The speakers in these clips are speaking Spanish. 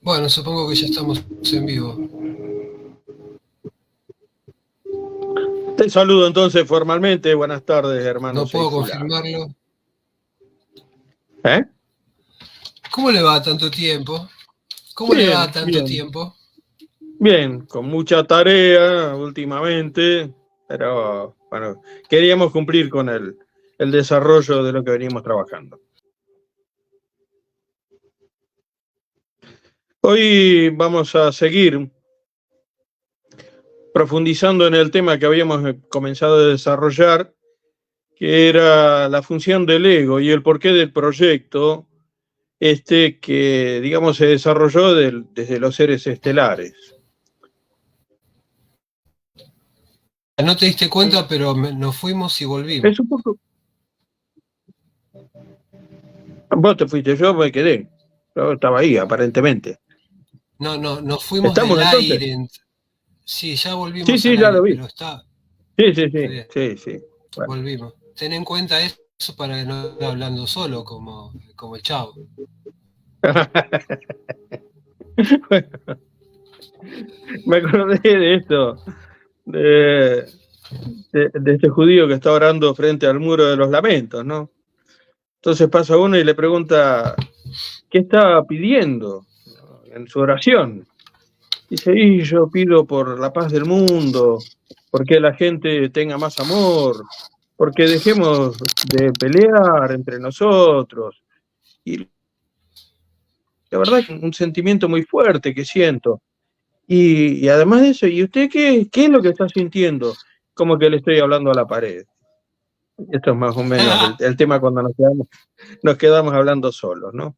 Bueno, supongo que ya estamos en vivo. Te saludo entonces formalmente. Buenas tardes, hermano No puedo Seifular. confirmarlo. ¿Eh? ¿Cómo le va tanto tiempo? ¿Cómo le va Bien, tanto bien, tiempo? bien, con mucha tarea últimamente, pero bueno, queríamos cumplir con el desarrollo de lo que venimos trabajando. Hoy vamos a seguir profundizando en el tema que habíamos comenzado a desarrollar, que era la función del ego y el porqué del proyecto, que, digamos, se desarrolló desde los seres estelares. No te diste cuenta, pero nos fuimos y volvimos. Es un poco. Vos te fuiste, yo me quedé. Yo estaba ahí, aparentemente. No, nos fuimos del ¿Estamos entonces? aire. Sí, ya Sí, volvimos sí, al ya lo aire, vi. pero está Sí, sí, sí, bien. sí, sí. Bueno. Volvimos. Ten en cuenta eso para que no esté hablando solo como el chavo. Me acordé de esto, de, de este judío que está orando frente al muro de los lamentos, ¿no? Entonces pasa uno y le pregunta, ¿qué está pidiendo en su oración? Dice, y yo pido por la paz del mundo, porque la gente tenga más amor, porque dejemos de pelear entre nosotros. Y la verdad es un sentimiento muy fuerte que siento. Y además de eso, ¿y usted qué es lo que está sintiendo? Como que le estoy hablando a la pared. Esto es más o menos el tema cuando nos quedamos hablando solos, ¿no?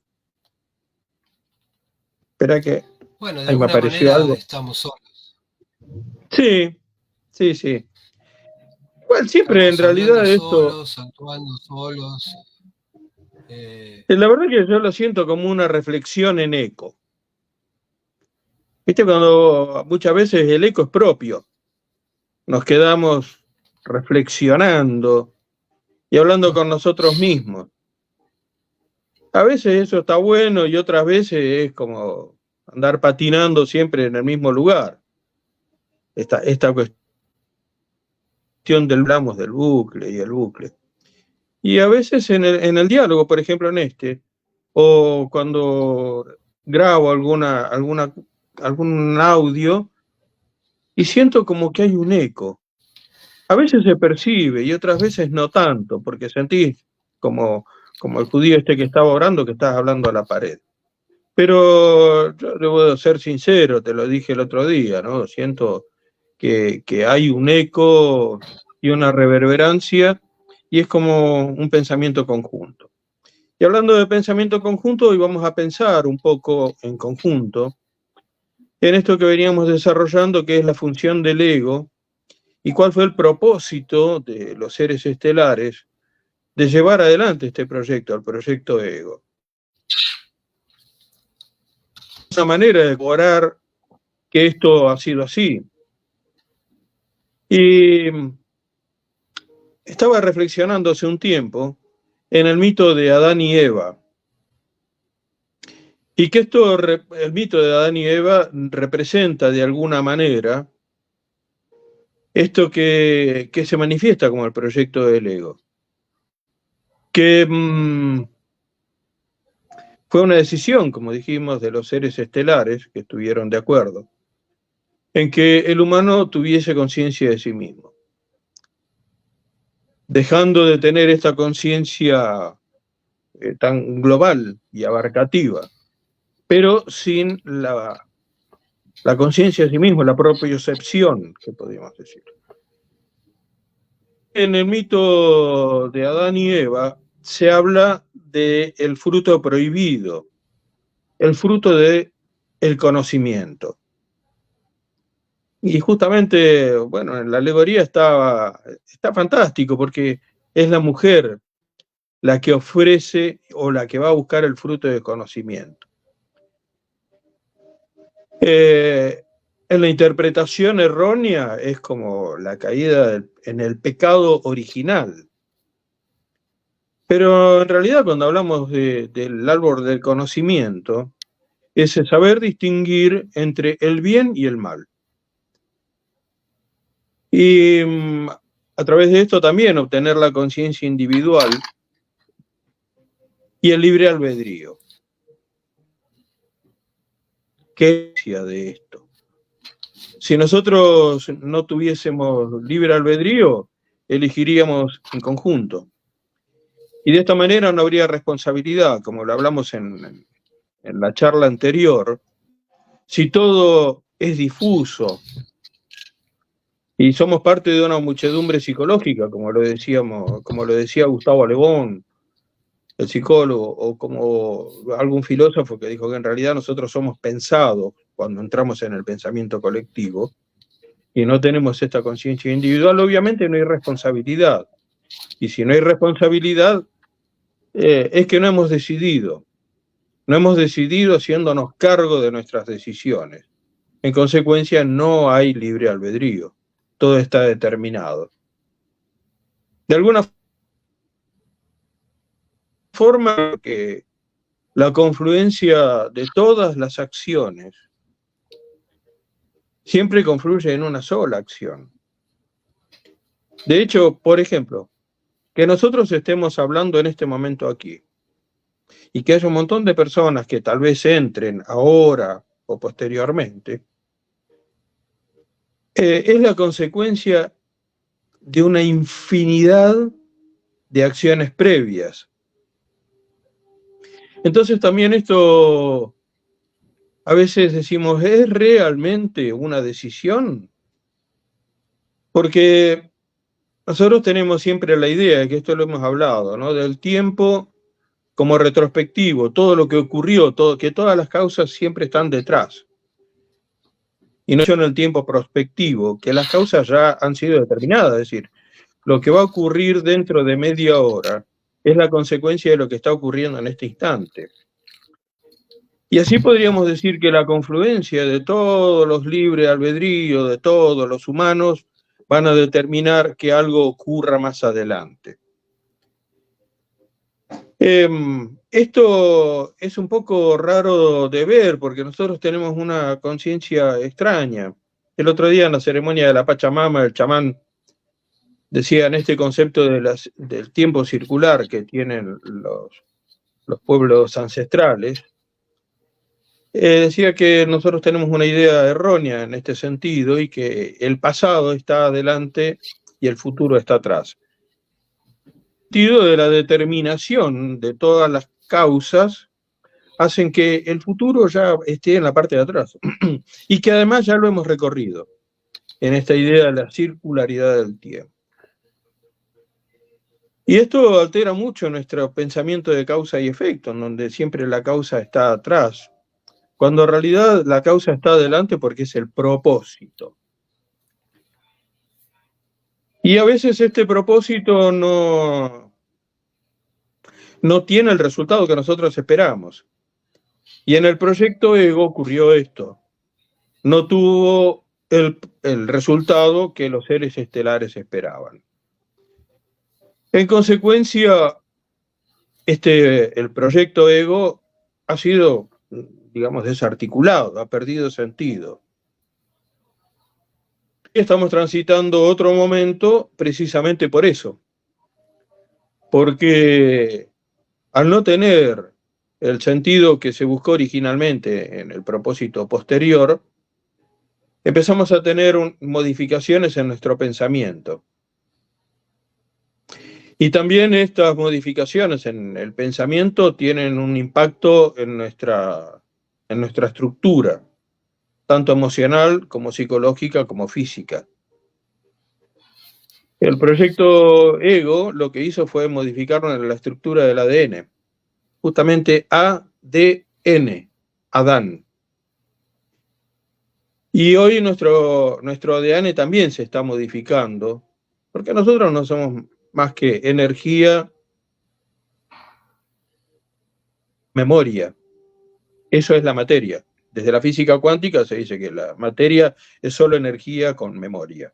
Espera que Bueno, de ahí me alguna apareció manera algo. estamos solos. Sí, sí, sí. Bueno, siempre en Estamos hablando realidad esto, solos, actuando solos. Eh, la verdad que yo lo siento como una reflexión en eco. ¿Viste? Cuando muchas veces el eco es propio, nos quedamos reflexionando y hablando con nosotros mismos. A veces eso está bueno y otras veces es como andar patinando siempre en el mismo lugar. Esta cuestión hablamos del bucle y el bucle. Y a veces en el diálogo, por ejemplo en o cuando grabo algún audio y siento como que hay un eco. A veces se percibe y otras veces no tanto, porque sentís como, como el judío que estaba orando que estás hablando a la pared. Pero yo debo ser sincero, te lo dije el otro día, ¿no? Siento que hay un eco y una reverberancia y es como un pensamiento conjunto. Y hablando de pensamiento conjunto, hoy vamos a pensar un poco en conjunto en esto que veníamos desarrollando, que es la función del ego y cuál fue el propósito de los seres estelares de llevar adelante este proyecto, el proyecto ego. Esa manera de cobrar que esto ha sido así. Y estaba reflexionando hace un tiempo en el mito de Adán y Eva. Y que el mito de Adán y Eva representa de alguna manera esto que se manifiesta como el proyecto del ego. Que fue una decisión, como dijimos, de los seres estelares que estuvieron de acuerdo en que el humano tuviese conciencia de sí mismo, dejando de tener esta conciencia tan global y abarcativa, pero sin la conciencia de sí mismo, la propiocepción, que podríamos decir. En el mito de Adán y Eva se habla del fruto prohibido, el fruto del conocimiento. Y justamente, bueno, en la alegoría está fantástico porque es la mujer la que ofrece o la que va a buscar el fruto del conocimiento. En la interpretación errónea es como la caída en el pecado original. Pero en realidad cuando hablamos del árbol del conocimiento, es el saber distinguir entre el bien y el mal. Y a través de esto también obtener la conciencia individual y el libre albedrío. ¿Qué decía de esto? Si nosotros no tuviésemos libre albedrío, elegiríamos en conjunto. Y de esta manera no habría responsabilidad, como lo hablamos en la charla anterior. Si todo es difuso y somos parte de una muchedumbre psicológica, como lo decía Gustavo Le Bon, el psicólogo, o como algún filósofo que dijo que en realidad nosotros somos pensados cuando entramos en el pensamiento colectivo y no tenemos esta conciencia individual, obviamente no hay responsabilidad. Y si no hay responsabilidad, es que no hemos decidido haciéndonos cargo de nuestras decisiones. En consecuencia, no hay libre albedrío. Todo está determinado. De alguna forma, que la confluencia de todas las acciones siempre confluye en una sola acción. De hecho, por ejemplo, que nosotros estemos hablando en este momento aquí y que haya un montón de personas que tal vez entren ahora o posteriormente, es la consecuencia de una infinidad de acciones previas. Entonces también esto, a veces decimos, ¿es realmente una decisión? Porque nosotros tenemos siempre la idea, que esto lo hemos hablado, ¿no?, del tiempo como retrospectivo, todo lo que ocurrió, que todas las causas siempre están detrás. Y no en el tiempo prospectivo, que las causas ya han sido determinadas, es decir, lo que va a ocurrir dentro de media hora es la consecuencia de lo que está ocurriendo en este instante. Y así podríamos decir que la confluencia de todos los libre albedrío, de todos los humanos, van a determinar que algo ocurra más adelante. Esto es un poco raro de ver porque nosotros tenemos una conciencia extraña. El otro día en la ceremonia de la Pachamama, el chamán decía en este concepto del tiempo circular que tienen los pueblos ancestrales, decía que nosotros tenemos una idea errónea en este sentido y que el pasado está adelante y el futuro está atrás. El sentido de la determinación de todas las causas hacen que el futuro ya esté en la parte de atrás y que además ya lo hemos recorrido en esta idea de la circularidad del tiempo. Y esto altera mucho nuestro pensamiento de causa y efecto, en donde siempre la causa está atrás, cuando en realidad la causa está adelante porque es el propósito. Y a veces este propósito no tiene el resultado que nosotros esperamos. Y en el proyecto Ego ocurrió esto. No tuvo el resultado que los seres estelares esperaban. En consecuencia, el proyecto Ego ha sido, digamos, desarticulado, ha perdido sentido. Y estamos transitando otro momento precisamente por eso. Porque al no tener el sentido que se buscó originalmente en el propósito posterior, empezamos a tener modificaciones en nuestro pensamiento. Y también estas modificaciones en el pensamiento tienen un impacto en nuestra estructura, tanto emocional como psicológica como física. El proyecto Ego lo que hizo fue modificar la estructura del ADN, justamente ADN, Adán. Y hoy nuestro ADN también se está modificando, porque nosotros no somos más que energía, memoria. Eso es la materia. Desde la física cuántica se dice que la materia es solo energía con memoria.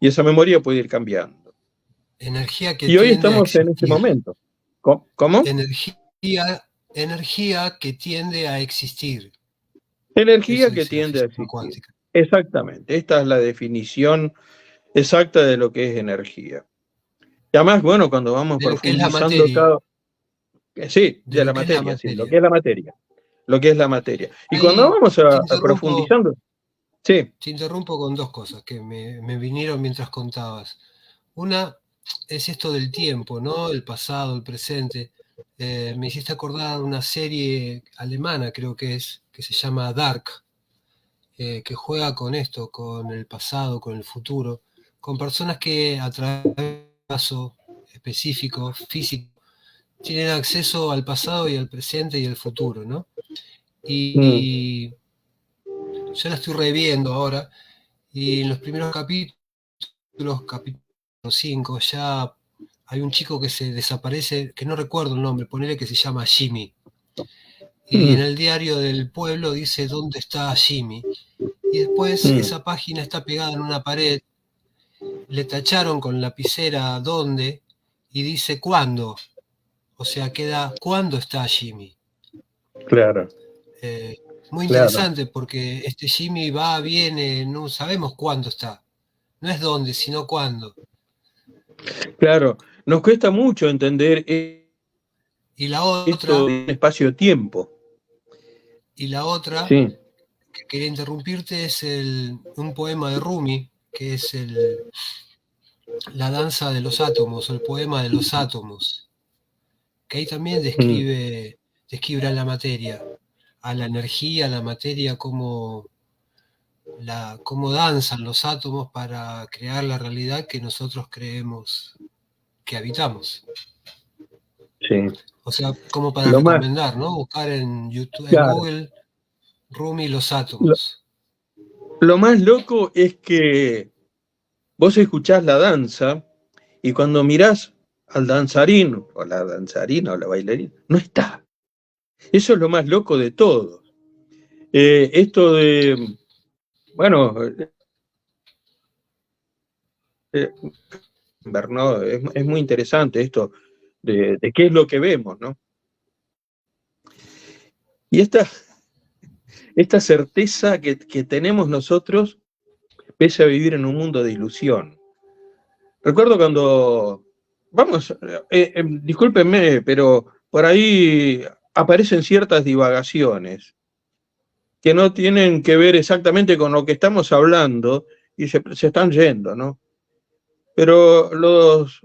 Y esa memoria puede ir cambiando. Energía que y hoy estamos en este momento. ¿Cómo? Energía energía que tiende a existir. Energía Eso que dice la tiende a física existir. cuántica. Exactamente, esta es la definición exacta de lo que es energía. Y además, bueno, cuando vamos De lo que es la profundizando materia. cada... Sí, De de la lo que es la materia, sí, lo materia. que es la materia. Lo que es la materia. Y cuando Ahí vamos te a interrumpo, profundizando, sí, te interrumpo con dos cosas que me vinieron mientras contabas. Una es esto del tiempo, ¿no? El pasado, el presente. Me hiciste acordar de una serie alemana, creo que es, que se llama Dark, que juega con esto, con el pasado, con el futuro, con personas que a través de un caso específico, físico, tienen acceso al pasado y al presente y al futuro, ¿no? mm, Y yo la estoy reviendo ahora, y en los primeros capítulos 5, ya hay un chico que se desaparece, que no recuerdo el nombre, ponele que se llama Jimmy. Y en mm, el diario del pueblo dice dónde está Jimmy. Y después mm, esa página está pegada en una pared, le tacharon con lapicera dónde y dice cuándo. O sea, queda cuándo está Jimmy. claro, Eh, Muy claro, interesante porque este Jimmy va, viene, no sabemos cuándo está. No es dónde, sino cuándo. claro. Nos cuesta mucho entender Y la esto otra, de espacio-tiempo. y la otra Sí. que quería interrumpirte es un poema de Rumi, que es la danza de los átomos, o el poema de los átomos, que ahí también Mm, describe a la materia, a la energía, a la materia, cómo danzan los átomos para crear la realidad que nosotros creemos que habitamos. sí. O sea, como para Lo más, recomendar, ¿no? Buscar en YouTube, en claro, Google, Rumi y los lo, átomos. lo más loco es que vos escuchás la danza y cuando mirás al danzarín, o la danzarina, o la bailarina, no está. Eso es lo más loco de todo. Esto de, bueno, eh, ¿no? Es muy interesante esto de qué es lo que vemos, ¿no? Y esta certeza que tenemos nosotros, pese a vivir en un mundo de ilusión. Recuerdo cuando, vamos, discúlpenme, pero por ahí aparecen ciertas divagaciones que no tienen que ver exactamente con lo que estamos hablando y se están yendo, ¿no? Pero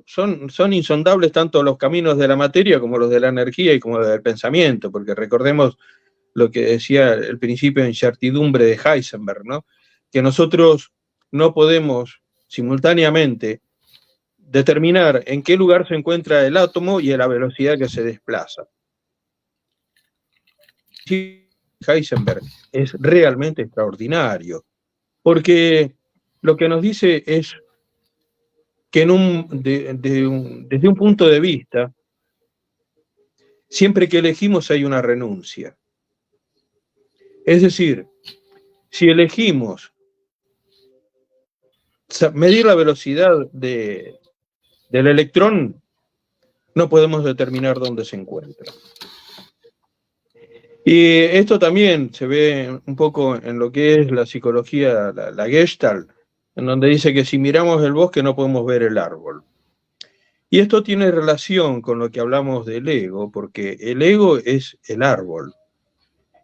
son insondables tanto los caminos de la materia como los de la energía y como los del pensamiento, porque recordemos lo que decía el principio de incertidumbre de Heisenberg, ¿no? Que nosotros no podemos simultáneamente determinar en qué lugar se encuentra el átomo y a la velocidad que se desplaza. Heisenberg es realmente extraordinario, porque lo que nos dice es que desde un punto de vista, siempre que elegimos hay una renuncia. Es decir, si elegimos medir la velocidad del electrón, no podemos determinar dónde se encuentra. Y esto también se ve un poco en lo que es la psicología, la Gestalt, en donde dice que si miramos el bosque no podemos ver el árbol. Y esto tiene relación con lo que hablamos del ego, porque el ego es el árbol.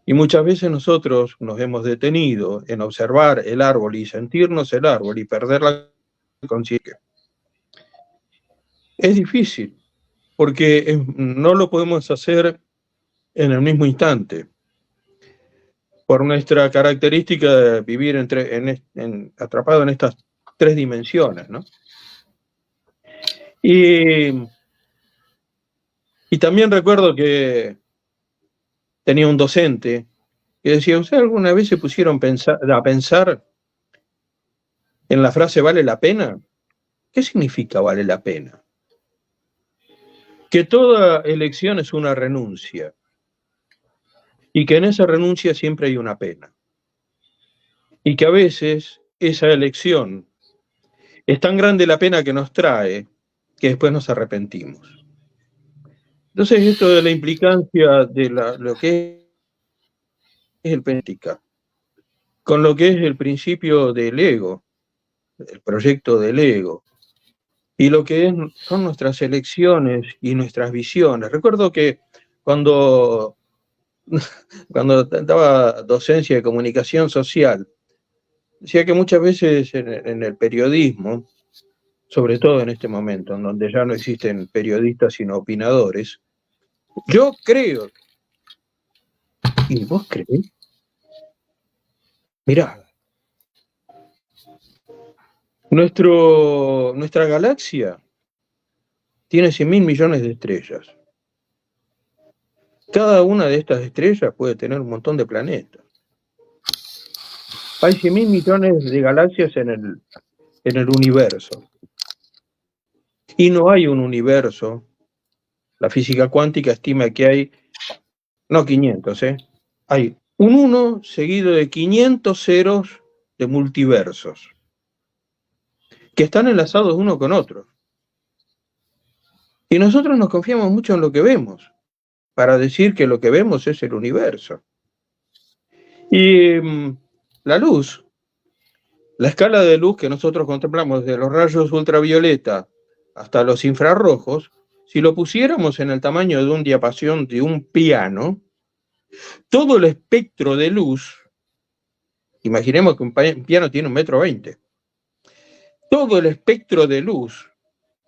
Y muchas veces nosotros nos hemos detenido en observar el árbol y sentirnos el árbol y perder la conciencia. Es difícil, porque no lo podemos hacer en el mismo instante, por nuestra característica de vivir atrapado en estas tres dimensiones, ¿no? Y, y también recuerdo que tenía un docente que decía, ¿usted alguna vez se pusieron a pensar en la frase vale la pena? ¿Qué significa vale la pena? Que toda elección es una renuncia y que en esa renuncia siempre hay una pena. Y que a veces esa elección es tan grande la pena que nos trae que después nos arrepentimos. Entonces, esto de la implicancia de lo que es el péntica, con lo que es el principio del ego, el proyecto del ego, y lo que son nuestras elecciones y nuestras visiones. Recuerdo que cuando, cuando daba docencia de comunicación social, decía que muchas veces en el periodismo, sobre todo en este momento, en donde ya no existen periodistas sino opinadores, yo creo, ¿y vos creés? Mirá, nuestra galaxia tiene 100.000 millones de estrellas. Cada una de estas estrellas puede tener un montón de planetas. Hay 100.000 millones de galaxias en el universo. Y no hay un universo. La física cuántica estima que hay, no 500, hay un 1 seguido de 500 ceros de multiversos, que están enlazados uno con otro. Y nosotros nos confiamos mucho en lo que vemos, para decir que lo que vemos es el universo. Y la luz, la escala de luz que nosotros contemplamos, desde los rayos ultravioleta hasta los infrarrojos, si lo pusiéramos en el tamaño de un diapasón de un piano, todo el espectro de luz, imaginemos que un piano tiene 1,20 m, todo el espectro de luz,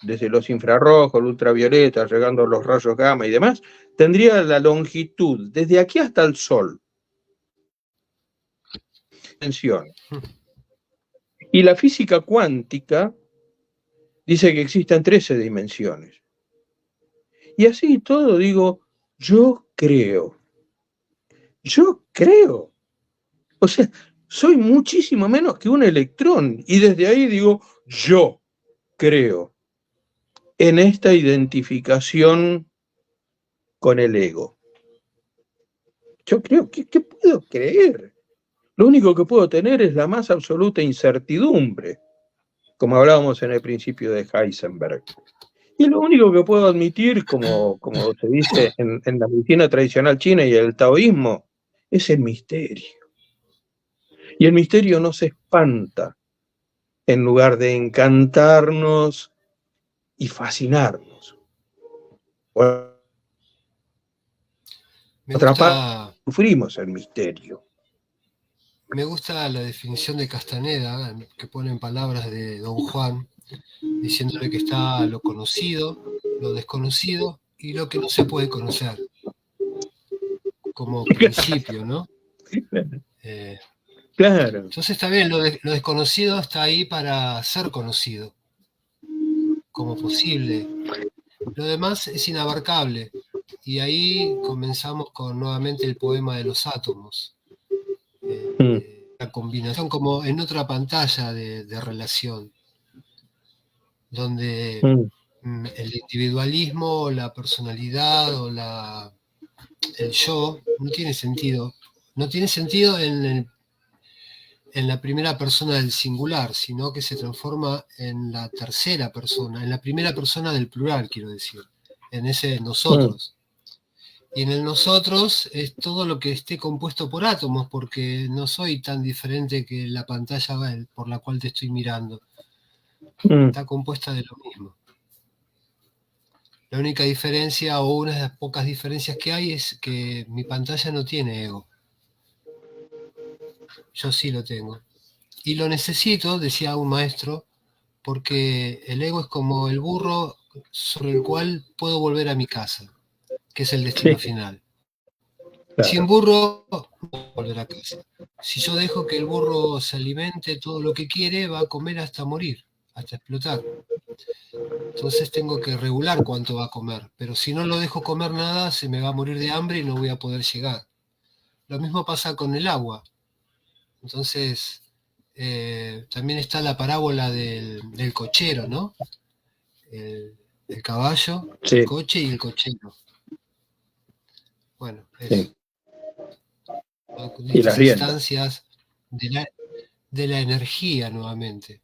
desde los infrarrojos, el ultravioleta, llegando a los rayos gamma y demás, tendría la longitud desde aquí hasta el Sol. Y la física cuántica dice que existen 13 dimensiones. Y así todo digo, yo creo. O sea, soy muchísimo menos que un electrón. Y desde ahí digo, yo creo en esta identificación con el ego. Yo creo, ¿qué puedo creer? Lo único que puedo tener es la más absoluta incertidumbre, como hablábamos en el principio de Heisenberg. Y lo único que puedo admitir, como se dice en la medicina tradicional china y el taoísmo, es el misterio. Y el misterio nos espanta, en lugar de encantarnos y fascinarnos. Sufrimos el misterio. Me gusta la definición de Castaneda, que pone en palabras de Don Juan, diciéndole que está lo conocido, lo desconocido y lo que no se puede conocer, como principio, ¿no? Claro. Entonces está bien, lo desconocido está ahí para ser conocido, como posible. Lo demás es inabarcable. Y ahí comenzamos con nuevamente el poema de los átomos. La combinación como en otra pantalla de relación, donde el individualismo, la personalidad o el yo no tiene sentido. No tiene sentido en la primera persona del singular, sino que se transforma en la tercera persona, en la primera persona del plural, quiero decir, en ese nosotros. Y en el nosotros es todo lo que esté compuesto por átomos, porque no soy tan diferente que la pantalla por la cual te estoy mirando. Está compuesta de lo mismo. La única diferencia, o una de las pocas diferencias que hay, es que mi pantalla no tiene ego. Yo sí lo tengo. Y lo necesito, decía un maestro, porque el ego es como el burro sobre el cual puedo volver a mi casa, que es el destino final. Claro. Sin burro, no puedo volver a casa. Si yo dejo que el burro se alimente todo lo que quiere, va a comer hasta morir, hasta explotar. Entonces tengo que regular cuánto va a comer, pero si no lo dejo comer nada, se me va a morir de hambre y no voy a poder llegar. Lo mismo pasa con el agua. Entonces, también está la parábola del cochero, ¿no? El caballo, sí. El coche y el cochero. Bueno, eso. Sí. Estas instancias de la energía nuevamente.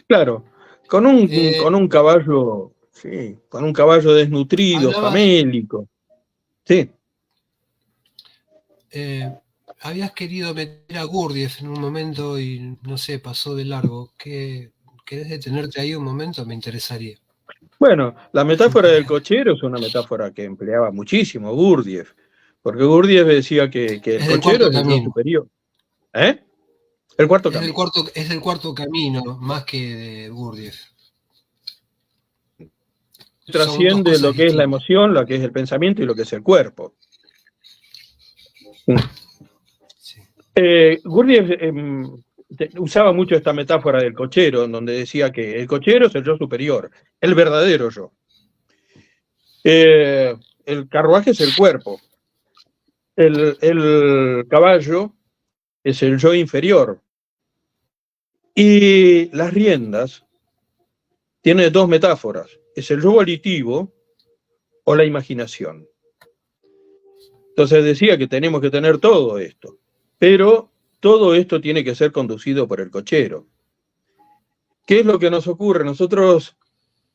Claro, con un caballo Sí, con un caballo desnutrido, Hablabas, famélico. Sí. habías querido meter a Gurdjieff en un momento y no sé, pasó de largo. ¿Querés detenerte ahí un momento? Me interesaría. Bueno, la Yo metáfora del quería. cochero es una metáfora que empleaba muchísimo Gurdjieff, porque Gurdjieff decía que el Es del cochero cuarto es el yo camino. superior. ¿Eh? El cuarto camino. Es del cuarto camino, más que de Gurdjieff. Son dos Trasciende lo cosas que es la distintas. emoción, lo que es el pensamiento y lo que es el cuerpo. Sí. Gurdjieff usaba mucho esta metáfora del cochero, en donde decía que el cochero es el yo superior, el verdadero yo. El carruaje es el cuerpo. El caballo es el yo inferior. Y las riendas tienen dos metáforas. Es el yo volitivo o la imaginación. Entonces decía que tenemos que tener todo esto. Pero todo esto tiene que ser conducido por el cochero. ¿Qué es lo que nos ocurre? Nosotros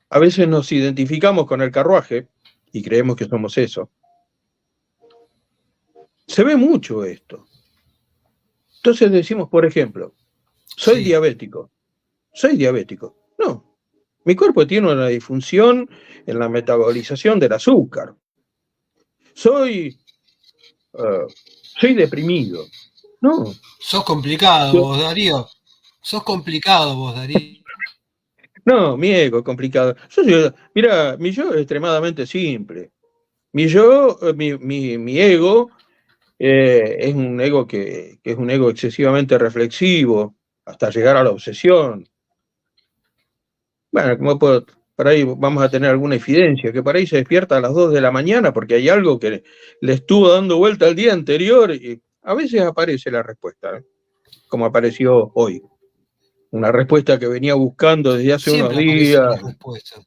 a veces nos identificamos con el carruaje y creemos que somos eso. Se ve mucho esto. Entonces decimos, por ejemplo, soy Sí. diabético. Soy diabético. No. Mi cuerpo tiene una disfunción en la metabolización del azúcar. Soy deprimido. No. Sos complicado vos, Darío. Sos complicado vos, Darío. No, mi ego es complicado. Mira, mi yo es extremadamente simple. Mi ego es un ego que es un ego excesivamente reflexivo, hasta llegar a la obsesión. Bueno, por ahí vamos a tener alguna evidencia, que por ahí se despierta a las 2 de la mañana porque hay algo que le estuvo dando vuelta el día anterior y a veces aparece la respuesta, ¿eh? Como apareció hoy. Una respuesta que venía buscando desde hace unos Siempre aparecen días. las respuestas.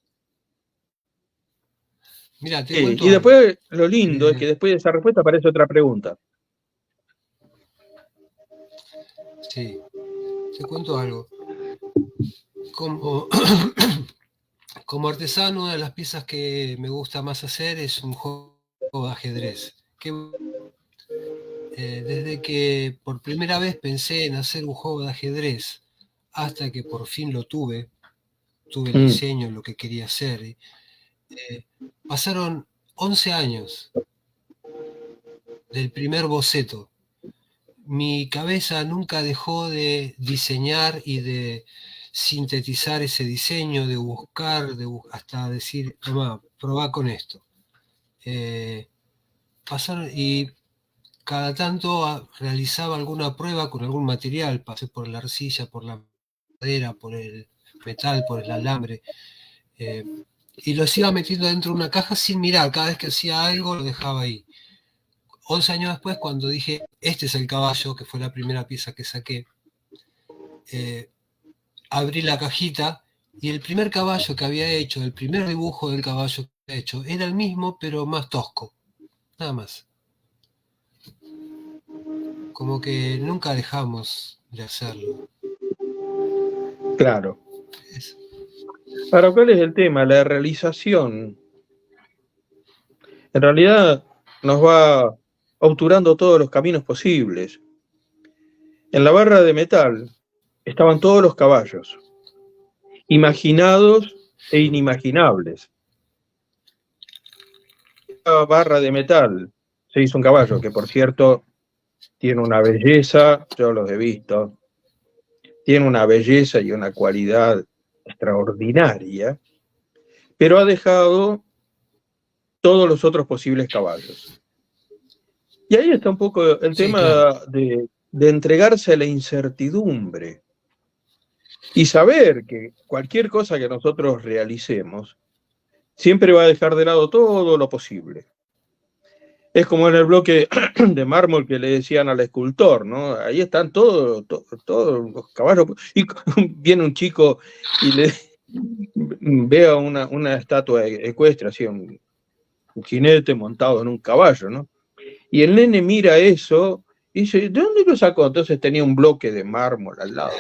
Mira, te Y cuento algo. después lo lindo es que después de esa respuesta aparece otra pregunta. Sí, te cuento algo. Como, como artesano, una de las piezas que me gusta más hacer es un juego de ajedrez. Desde que por primera vez pensé en hacer un juego de ajedrez, hasta que por fin lo tuve el diseño, lo que quería hacer. Pasaron 11 años del primer boceto. Mi cabeza nunca dejó de diseñar y de sintetizar ese diseño, de buscar, hasta decir, toma, probá con esto. Pasaron y cada tanto realizaba alguna prueba con algún material, pasé por la arcilla, por la madera, por el metal, por el alambre, y los iba metiendo dentro de una caja sin mirar. Cada vez que hacía algo lo dejaba ahí. 11 años después, cuando dije, este es el caballo, que fue la primera pieza que saqué, abrí la cajita y el primer caballo que había hecho, el primer dibujo del caballo que había hecho, era el mismo, pero más tosco, nada más. Como que nunca dejamos de hacerlo. Claro. Ahora, ¿cuál es el tema? La realización. En realidad nos va obturando todos los caminos posibles. En la barra de metal estaban todos los caballos, imaginados e inimaginables. La barra de metal se hizo un caballo que, por cierto, tiene una belleza, yo los he visto, tiene una belleza y una cualidad extraordinaria, pero ha dejado todos los otros posibles caballos. Y ahí está un poco el tema, claro, de entregarse a la incertidumbre y saber que cualquier cosa que nosotros realicemos siempre va a dejar de lado todo lo posible. Es como en el bloque de mármol que le decían al escultor, ¿no? Ahí están todos los caballos. Y viene un chico y le ve a una estatua ecuestre, así un jinete montado en un caballo, ¿no? Y el nene mira eso y dice, ¿de dónde lo sacó? Entonces tenía un bloque de mármol al lado.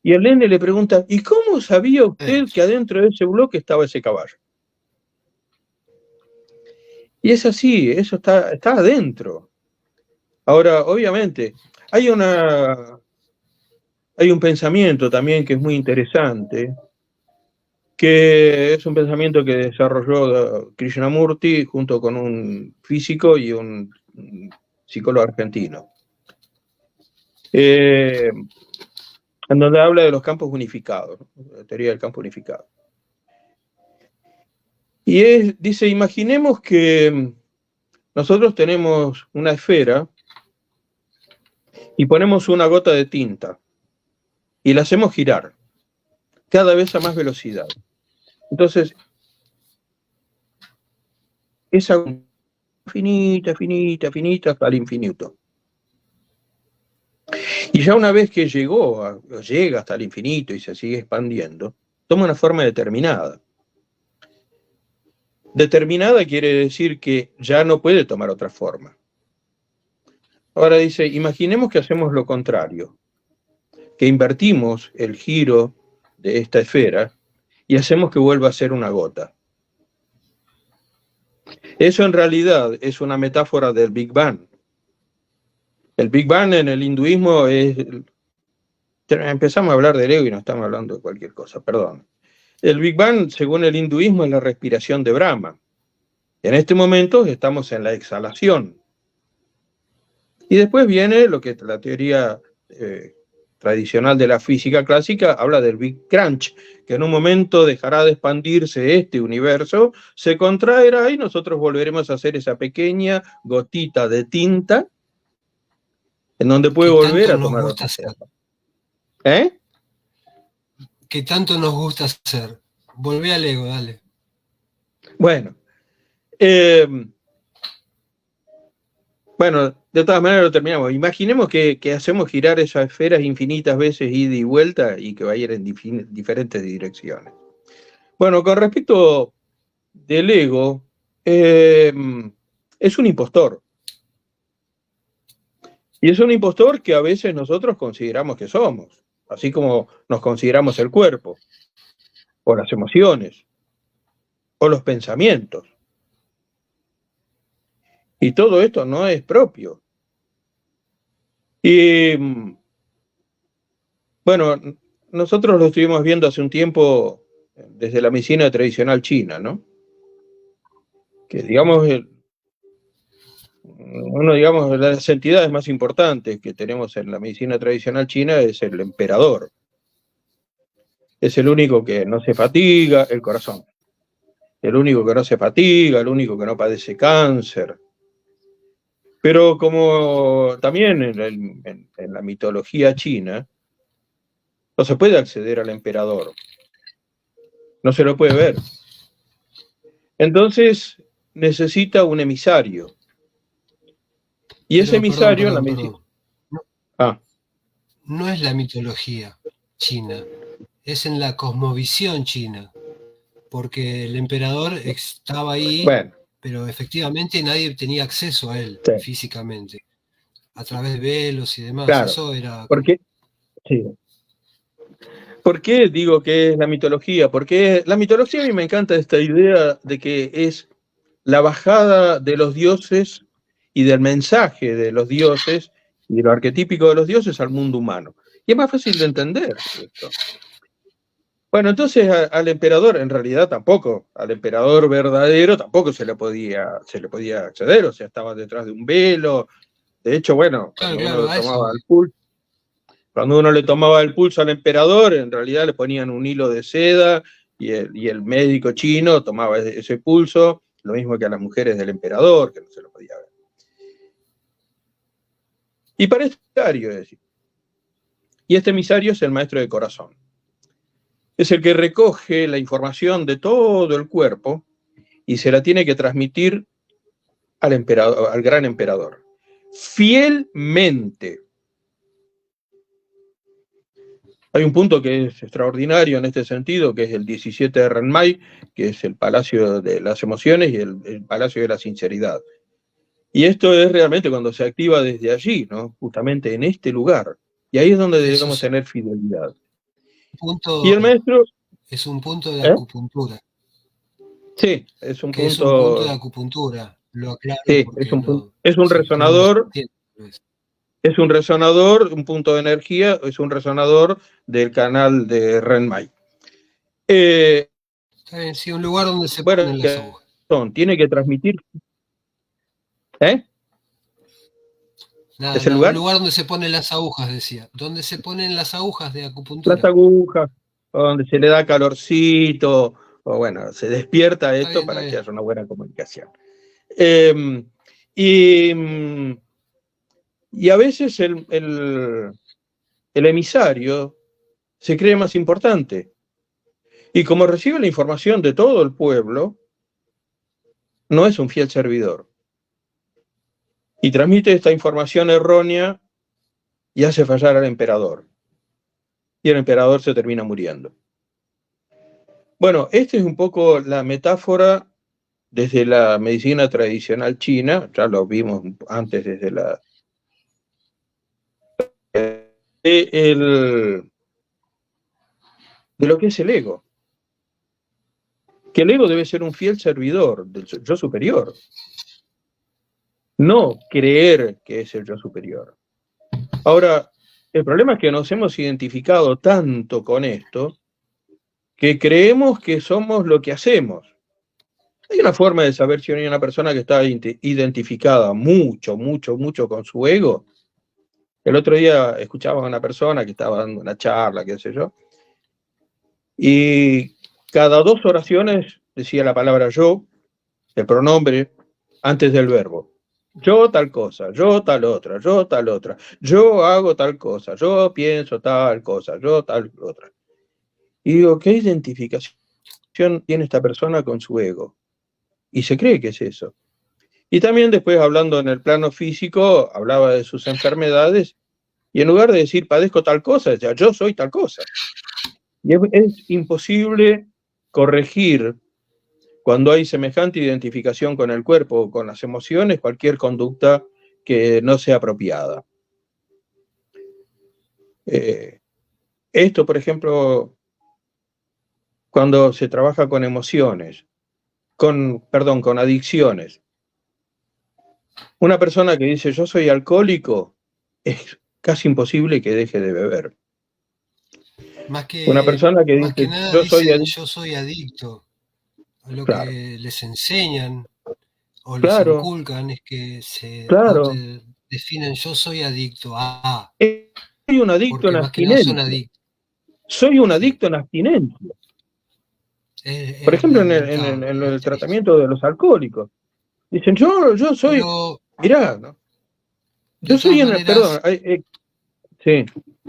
Y el nene le pregunta, ¿y cómo sabía usted que adentro de ese bloque estaba ese caballo? Y es así, eso está adentro. Ahora, obviamente, hay un pensamiento también que es muy interesante, que es un pensamiento que desarrolló Krishnamurti junto con un físico y un psicólogo argentino, en donde habla de los campos unificados, la teoría del campo unificado. Y dice, imaginemos que nosotros tenemos una esfera y ponemos una gota de tinta y la hacemos girar cada vez a más velocidad. Entonces, esa finita, finita, finita hasta el infinito. Y ya una vez que llega hasta el infinito y se sigue expandiendo, toma una forma determinada. Determinada quiere decir que ya no puede tomar otra forma. Ahora dice, imaginemos que hacemos lo contrario, que invertimos el giro de esta esfera y hacemos que vuelva a ser una gota. Eso en realidad es una metáfora del Big Bang. El Big Bang en el hinduismo es... Empezamos a hablar del ego y no estamos hablando de cualquier cosa, perdón. El Big Bang, según el hinduismo, es la respiración de Brahma. En este momento estamos en la exhalación. Y después viene lo que la teoría tradicional de la física clásica habla del Big Crunch, que en un momento dejará de expandirse este universo, se contraerá y nosotros volveremos a hacer esa pequeña gotita de tinta en donde puede volver a tomar otra forma. ¿Eh? Que tanto nos gusta hacer. Volvé al ego, dale. Bueno, de todas maneras lo terminamos. Imaginemos que hacemos girar esas esferas infinitas veces ida y vuelta y que va a ir en diferentes direcciones. Bueno, con respecto del ego, es un impostor. Y es un impostor que a veces nosotros consideramos que somos, así como nos consideramos el cuerpo, o las emociones, o los pensamientos. Y todo esto no es propio. Y bueno, nosotros lo estuvimos viendo hace un tiempo desde la medicina tradicional china, ¿no? Que digamos, digamos, de las entidades más importantes que tenemos en la medicina tradicional china es el emperador. Es el único que no se fatiga, el corazón. El único que no se fatiga, el único que no padece cáncer. Pero como también en la mitología china, no se puede acceder al emperador. No se lo puede ver. Entonces necesita un emisario. Y ese emisario... No es la mitología china, es en la cosmovisión china. Porque el emperador estaba ahí, pero efectivamente nadie tenía acceso a él físicamente. A través de velos y demás. Claro, eso era... ¿Por qué digo que es la mitología? Porque la mitología, a mí me encanta esta idea de que es la bajada de los dioses y del mensaje de los dioses y de lo arquetípico de los dioses al mundo humano. Y es más fácil de entender esto. Bueno, entonces al emperador, en realidad tampoco, al emperador verdadero tampoco se le podía acceder, o sea, estaba detrás de un velo. De hecho, bueno, cuando uno le tomaba el pulso al emperador, en realidad le ponían un hilo de seda y el médico chino tomaba ese pulso, lo mismo que a las mujeres del emperador, que no se lo podía ver. Y para este emisario, es decir, y este emisario es el maestro de corazón. Es el que recoge la información de todo el cuerpo y se la tiene que transmitir al emperador, al gran emperador, fielmente. Hay un punto que es extraordinario en este sentido, que es el 17 de Renmai, que es el palacio de las emociones y el palacio de la sinceridad. Y esto es realmente cuando se activa desde allí, ¿no? Justamente en este lugar. Y ahí es donde debemos tener fidelidad. Y el maestro... Es un punto de acupuntura. Sí, es un punto... Es un punto de acupuntura. lo aclaro Sí, porque es un sí, resonador, entiendo. es un resonador, un punto de energía, es un resonador del canal de Renmai. Está bien, sí, un lugar donde se Bueno, ponen las agujas. tiene que transmitir. ¿Eh? Nada, ¿Es el nada, un lugar? lugar donde se ponen las agujas, decía. ¿Dónde se ponen las agujas de Las acupuntura? agujas, donde se le da calorcito, o bueno, se despierta Está esto bien, está para que bien. haya una buena comunicación. Y a veces el emisario se cree más importante. Y como recibe la información de todo el pueblo, no es un fiel servidor. Y transmite esta información errónea y hace fallar al emperador. Y el emperador se termina muriendo. Bueno, esta es un poco la metáfora desde la medicina tradicional china, ya lo vimos antes desde de lo que es el ego. Que el ego debe ser un fiel servidor del yo superior, no creer que es el yo superior. Ahora, el problema es que nos hemos identificado tanto con esto que creemos que somos lo que hacemos. Hay una forma de saber si hay una persona que está identificada mucho, mucho, mucho con su ego. El otro día escuchaba a una persona que estaba dando una charla, qué sé yo, y cada 2 oraciones decía la palabra yo, el pronombre, antes del verbo. Yo tal cosa, yo tal otra, yo tal otra, yo hago tal cosa, yo pienso tal cosa, yo tal otra. Y digo, ¿qué identificación tiene esta persona con su ego? Y se cree que es eso. Y también después, hablando en el plano físico, hablaba de sus enfermedades, y en lugar de decir padezco tal cosa, decía yo soy tal cosa. Y es imposible corregir cuando hay semejante identificación con el cuerpo o con las emociones, cualquier conducta que no sea apropiada. Esto, por ejemplo, cuando se trabaja con emociones, con adicciones. Una persona que dice yo soy alcohólico, es casi imposible que deje de beber. Una persona que Más que dice nada yo soy dicen adicto, yo soy adicto. Lo claro, que les enseñan o les claro, inculcan es que se claro. autodefinen yo soy adicto a, Soy un adicto en porque más que nada son abstinencia. adictos. Soy un Sí, adicto en abstinencia. Por es ejemplo, lamentable, en es el triste. tratamiento de los alcohólicos. Dicen, yo soy, Pero mirá, ¿no? de Yo soy todas en, perdón, maneras, sí.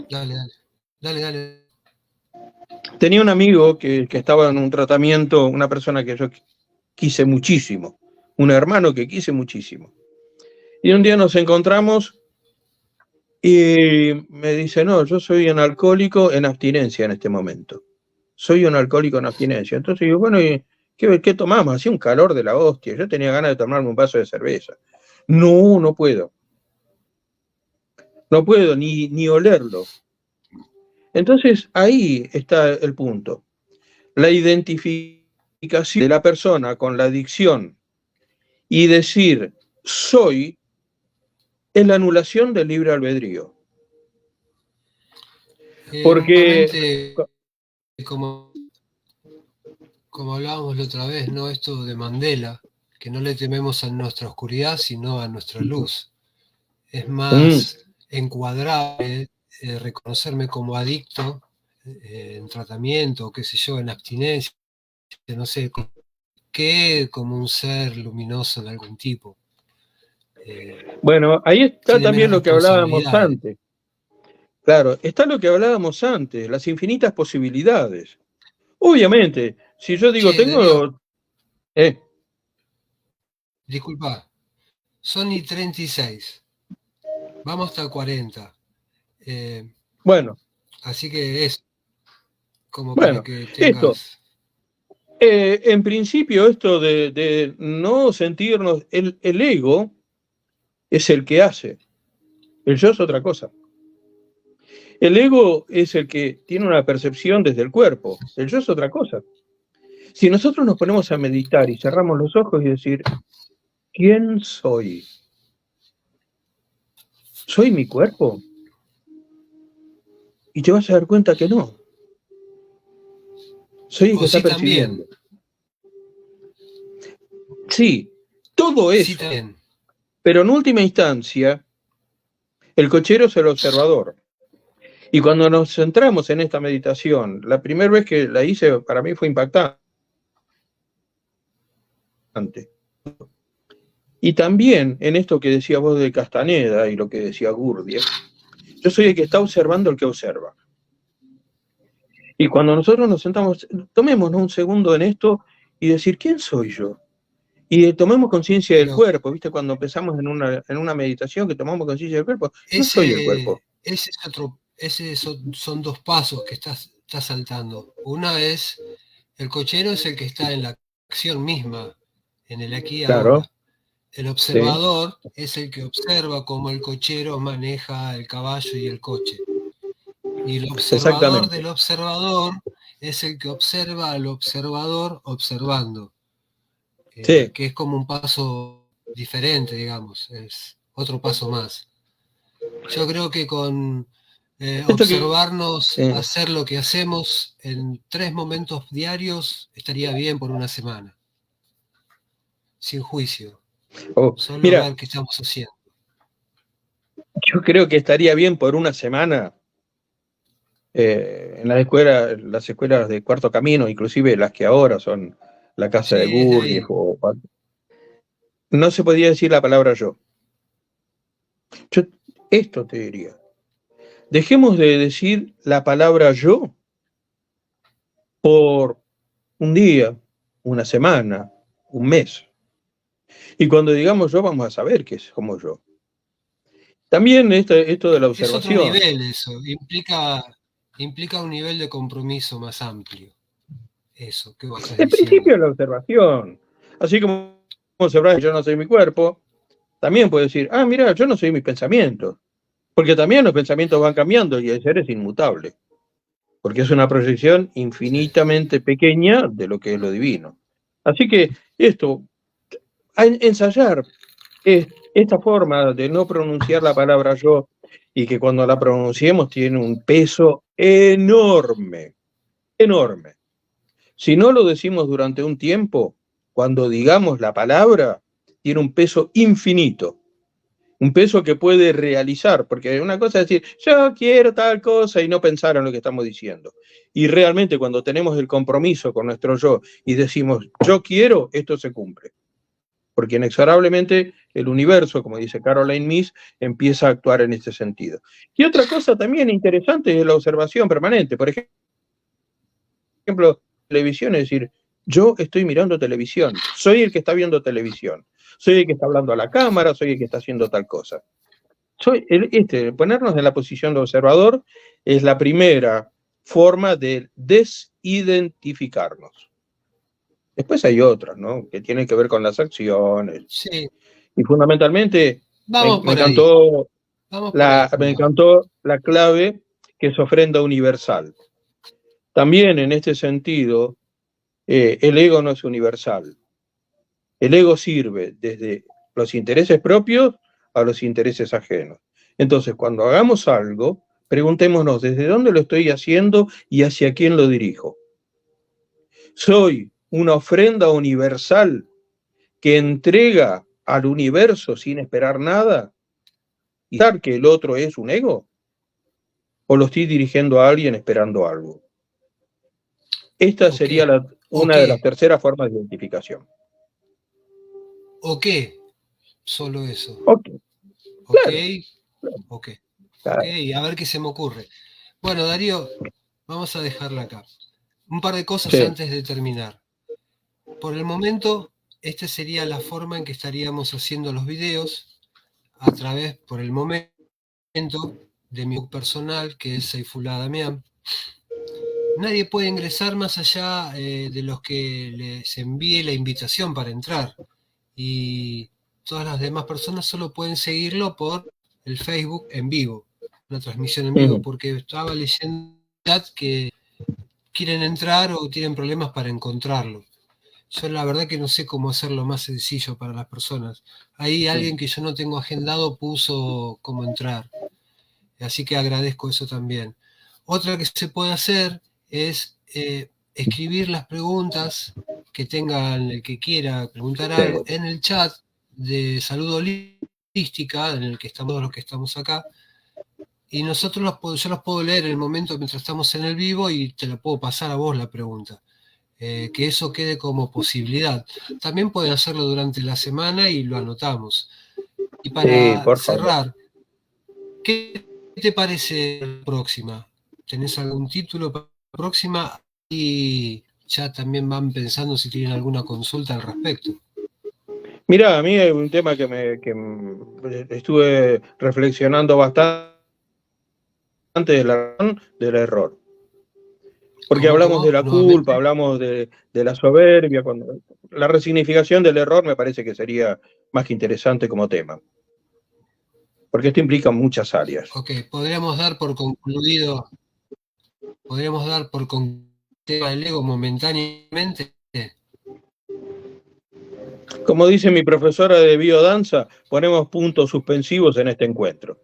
dale, dale, dale, dale. Tenía un amigo que estaba en un tratamiento, una persona que yo quise muchísimo, un hermano que quise muchísimo. Y un día nos encontramos y me dice, no, yo soy un alcohólico en abstinencia en este momento. Soy un alcohólico en abstinencia. Entonces digo, bueno, ¿y qué tomamos? Hacía un calor de la hostia. Yo tenía ganas de tomarme un vaso de cerveza. No, no puedo. No puedo ni olerlo. Entonces ahí está el punto. La identificación de la persona con la adicción y decir soy es la anulación del libre albedrío. Porque, Nuevamente, como hablábamos la otra vez, ¿no? Esto de Mandela, que no le tememos a nuestra oscuridad, sino a nuestra luz. Es más encuadrable reconocerme como adicto en tratamiento, qué sé yo, en abstinencia, no sé, que como un ser luminoso de algún tipo. bueno, ahí está Tiene también menos lo que hablábamos responsabilidades. antes. Claro, está lo que hablábamos antes, las infinitas posibilidades. Obviamente, si yo digo, Che, Darío, tengo... Eh, disculpa, son y 36. Vamos hasta 40. bueno, Así que es como para bueno, que esto, tengas... en principio esto de no sentirnos, el ego es el que hace, el yo es otra cosa. El ego es el que tiene una percepción desde el cuerpo, el yo es otra cosa. Si nosotros nos ponemos a meditar y cerramos los ojos y decir, ¿quién soy? ¿Soy mi cuerpo? Y te vas a dar cuenta que no. Soy el que está percibiendo. También. Sí, todo eso. Sí, también. Pero en última instancia, el cochero es el observador. Y cuando nos centramos en esta meditación, la primera vez que la hice para mí fue impactante. Y también en esto que decías vos de Castaneda y lo que decía Gurdjieff, yo soy el que está observando el que observa. Y cuando nosotros nos sentamos, tomémonos un segundo en esto y decir, ¿quién soy yo? Y tomemos conciencia del cuerpo, ¿viste? Cuando empezamos en una meditación que tomamos conciencia del cuerpo, no soy el cuerpo. Son dos pasos que estás saltando. Una es, el cochero es el que está en la acción misma, en el aquí y ahora. El observador es el que observa cómo el cochero maneja el caballo y el coche. Y el observador del observador es el que observa al observador observando. Que es como un paso diferente, digamos, es otro paso más. Yo creo que con observarnos, hacer lo que hacemos en 3 momentos diarios, estaría bien por una semana. Sin juicio. Solo ver qué estamos haciendo. Yo creo que estaría bien por una semana en las escuelas de Cuarto Camino, inclusive las que ahora son la casa de Gurdjieff. No se podía decir la palabra yo. Yo esto te diría. Dejemos de decir la palabra yo por un día, una semana, un mes. Y cuando digamos yo, vamos a saber que es como yo. También esto de la observación. Es otro nivel eso, implica un nivel de compromiso más amplio. Eso, ¿qué vas a decir? En principio la observación. Así como observar yo no soy mi cuerpo, también puedo decir, mira, yo no soy mis pensamientos. Porque también los pensamientos van cambiando y el ser es inmutable. Porque es una proyección infinitamente pequeña de lo que es lo divino. Así que esto, ensayar esta forma de no pronunciar la palabra yo y que cuando la pronunciemos tiene un peso enorme, enorme. Si no lo decimos durante un tiempo, cuando digamos la palabra, tiene un peso infinito. Un peso que puede realizar, porque una cosa es decir, yo quiero tal cosa y no pensar en lo que estamos diciendo. Y realmente cuando tenemos el compromiso con nuestro yo y decimos, yo quiero, esto se cumple. Porque inexorablemente el universo, como dice Caroline Myss, empieza a actuar en este sentido. Y otra cosa también interesante es la observación permanente. Por ejemplo, televisión, es decir, yo estoy mirando televisión, soy el que está viendo televisión, soy el que está hablando a la cámara, soy el que está haciendo tal cosa. Ponernos en la posición de observador es la primera forma de desidentificarnos. Después hay otras, ¿no? Que tienen que ver con las acciones. Sí. Y fundamentalmente me encantó la clave que es ofrenda universal. También en este sentido, el ego no es universal. El ego sirve desde los intereses propios a los intereses ajenos. Entonces, cuando hagamos algo, preguntémonos desde dónde lo estoy haciendo y hacia quién lo dirijo. ¿Soy una ofrenda universal que entrega al universo sin esperar nada y dar que el otro es un ego? ¿O lo estoy dirigiendo a alguien esperando algo? Esta sería una de las terceras formas de identificación. ¿O qué? Solo eso. Ok. Ok, a ver qué se me ocurre. Bueno, Darío, vamos a dejarla acá. Un par de cosas antes de terminar. Por el momento, esta sería la forma en que estaríamos haciendo los videos a través, por el momento, de mi blog personal, que es Saifullah Damián. Nadie puede ingresar más allá de los que les envíe la invitación para entrar. Y todas las demás personas solo pueden seguirlo por el Facebook en vivo, una transmisión en vivo, porque estaba leyendo en el chat que quieren entrar o tienen problemas para encontrarlo. yo la verdad que no sé cómo hacerlo más sencillo para las personas. Ahí alguien que yo no tengo agendado puso cómo entrar, así que agradezco eso también. Otra que se puede hacer es escribir las preguntas que tengan el que quiera preguntar algo en el chat de Salud Holística, en el que estamos todos los que estamos acá, y yo los puedo leer en el momento mientras estamos en el vivo y te la puedo pasar a vos la pregunta. Que eso quede como posibilidad. También pueden hacerlo durante la semana y lo anotamos. Y para cerrar, ¿qué te parece la próxima? ¿Tenés algún título para la próxima? Y ya también van pensando si tienen alguna consulta al respecto. Mirá, a mí hay un tema que estuve reflexionando bastante del error. Porque hablamos de la culpa, hablamos de la soberbia. La resignificación del error me parece que sería más que interesante como tema. Porque esto implica muchas áreas. Ok, podríamos dar por concluido el tema del ego momentáneamente. Como dice mi profesora de biodanza, ponemos puntos suspensivos en este encuentro.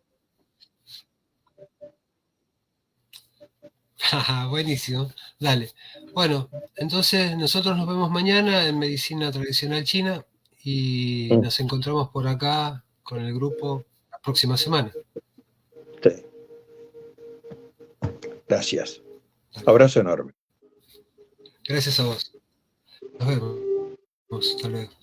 Buenísimo, dale. Bueno, entonces nosotros nos vemos mañana en Medicina Tradicional China y nos encontramos por acá con el grupo la próxima semana. Sí. Gracias. Dale. Abrazo enorme. Gracias a vos. Nos vemos. Hasta luego.